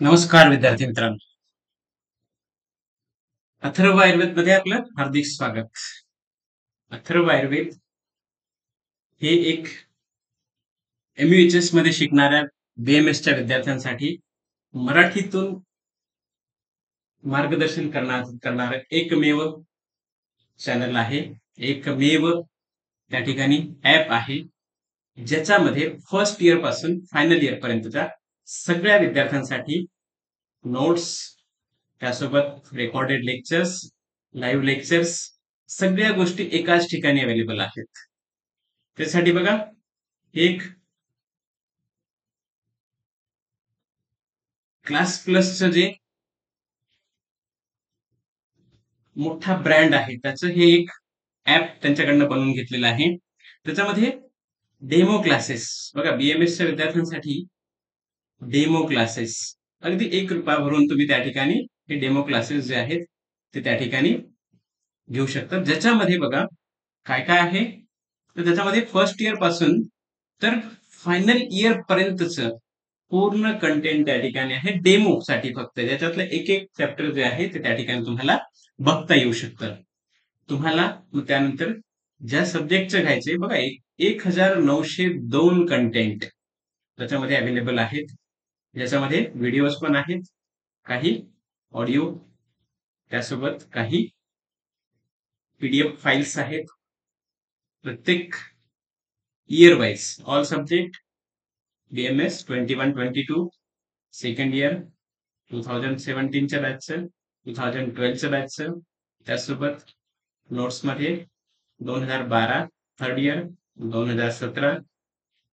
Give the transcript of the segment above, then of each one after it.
नमस्कार विद्यार्थी मित्रांनो. अथर्व आयुर्वेद मध्ये आपलं हार्दिक स्वागत. अथर्व आयुर्वेद हे एक MUHS मध्ये शिकणाऱ्या BMS च्या विद्यार्थ्यांसाठी मराठीतून मार्गदर्शन करणारं एकमेव चॅनल आहे, एकमेव त्या ठिकाणी ऍप आहे, ज्याच्यामध्ये फर्स्ट इयर पासून फायनल इयर पर्यंतच्या सगळ्या विद्यार्थ्यांसाठी नोट्स, त्यासोबत रेकॉर्डेड लेक्चर्स, लाईव्ह लेक्चर्स, सगळ्या गोष्टी एकाच ठिकाणी अवेलेबल आहेत. त्यासाठी बघा, एक क्लास प्लसचं जे मोठा ब्रँड आहे त्याचं हे एक ऍप त्यांच्याकडनं बनवून घेतलेलं आहे. त्याच्यामध्ये डेमो क्लासेस बघा, BMS च्या विद्यार्थ्यांसाठी डेमो क्लासेस अगदी ₹1 भरून तुम्ही त्या ठिकाणी हे डेमो क्लासेस जे आहेत ते त्या ठिकाणी घेऊ शकता. ज्याच्यामध्ये बघा काय काय आहे, तर त्याच्यामध्ये फर्स्ट इयर पासून तर फायनल इयर पर्यंतच पूर्ण कंटेंट त्या ठिकाणी आहे डेमो साठी फक्त. ज्याच्यातलं एक एक चॅप्टर जे आहे ते त्या ठिकाणी तुम्हाला बघता येऊ शकतं. तुम्हाला मग त्यानंतर ज्या सब्जेक्टचं घ्यायचे बघा, 1902 कंटेंट त्याच्यामध्ये अवेलेबल आहेत. ज्याच्यामध्ये व्हिडिओज पण आहेत, काही ऑडिओ, त्यासोबत काही PDF फाईल्स आहेत. प्रत्येक year wise all subject BMS 21-22 second year 2017च्या बॅचचं, 2012च्या बॅचचं, त्यासोबत नोट्समध्ये 2012 थर्ड इयर, 2017,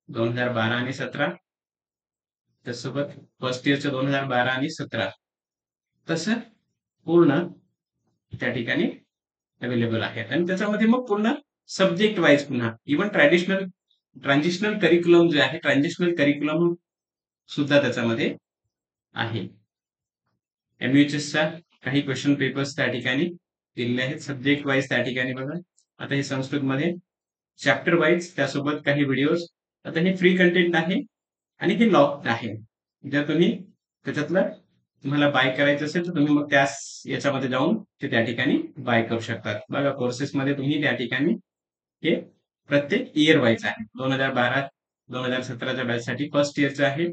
2012 आणि 17, त्यासोबत फर्स्ट इयरचं 2012 आणि 17, तसं पूर्ण त्या ठिकाणी अवेलेबल आहे. आणि त्याच्यामध्ये मग पूर्ण सब्जेक्ट वाईज पुन्हा इव्हन ट्रान्झिशनल करिक्युलम जे आहे, ट्रान्झिशनल करिक्युलम सुद्धा त्याच्यामध्ये आहे. MUHSच्या काही क्वेश्चन पेपर्स त्या ठिकाणी दिलेले आहेत सब्जेक्ट वाईज. त्या ठिकाणी बघा, आता हे संस्कृतमध्ये चॅप्टर वाईज, त्यासोबत काही व्हिडिओज. आता हे फ्री कंटेंट आहे आणि हे लॉक्ड आहे. जर तुम्ही त्याच्यातलं तुम्हाला बाय करायचं असेल तर तुम्ही मग त्याच याच्यामध्ये जाऊन ते त्या ठिकाणी बाय करू शकतात. बघा, कोर्सेसमध्ये तुम्ही त्या ठिकाणी हे प्रत्येक इयर वाईज आहे. 2012-2017च्या बॅचसाठी फर्स्ट इयरचं आहे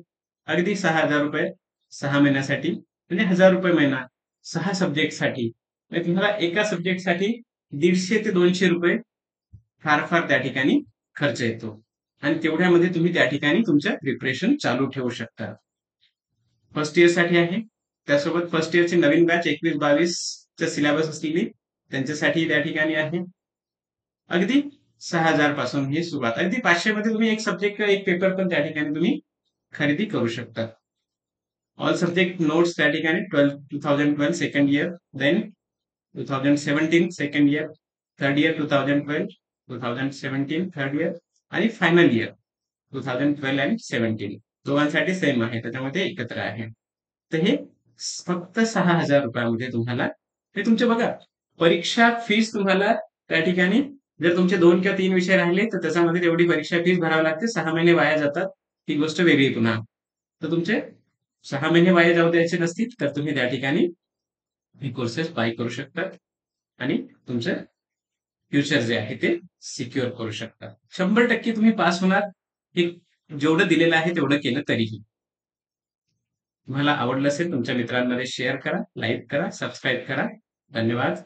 अगदी ₹6,000 6 महिन्यासाठी, म्हणजे ₹1,000 महिना 6 सब्जेक्टसाठी. म्हणजे तुम्हाला एका सब्जेक्टसाठी ₹150 ते ₹200 फार फार त्या ठिकाणी खर्च येतो. आणि तेवढ्यामध्ये तुम्ही त्या ठिकाणी तुमचं प्रिपरेशन चालू ठेवू शकता. फर्स्ट इयर साठी आहे, त्यासोबत फर्स्ट इयरची नवीन बॅच 21-22च्या सिलेबस असलेली त्यांच्यासाठी त्या ठिकाणी आहे. अगदी 6,000 पासून ही सुरुवात. अगदी 500 मध्ये तुम्ही एक सब्जेक्ट एक पेपर पण त्या ठिकाणी तुम्ही खरेदी करू शकता. ऑल सब्जेक्ट नोट्स त्या ठिकाणी 2012 second year, then 2017 second year, third year 2012, 2017 third year आणि फायनल इयर 2012 आणि 17 दोघांसाठी सेम आहे, त्याच्यामध्ये एकत्र आहे. तर हे फक्त ₹6,000 तुम्हाला हे तुमचे बघा, परीक्षा फीस तुम्हाला त्या ठिकाणी जर तुमचे 2 किंवा 3 विषय राहिले तर त्याच्यामध्ये तेवढी परीक्षा फीस भरावी लागते. 6 महिने वाया जातात, ही गोष्ट वेगळी पुन्हा. तर तुमचे 6 महिने वाया जाऊ द्यायचे नसतील तर तुम्ही त्या ठिकाणी हे कोर्सेस बाय करू शकता आणि तुमचं फ्युचर जे आहे ते सिक्युअर करू शकता. 100% तुम्ही पास होणार, हे जेवढं दिलेलं आहे तेवढं केलं तरीही. तुम्हाला आवडलं असेल तुमच्या मित्रांमध्ये शेअर करा, लाईक करा, सबस्क्राईब करा. धन्यवाद.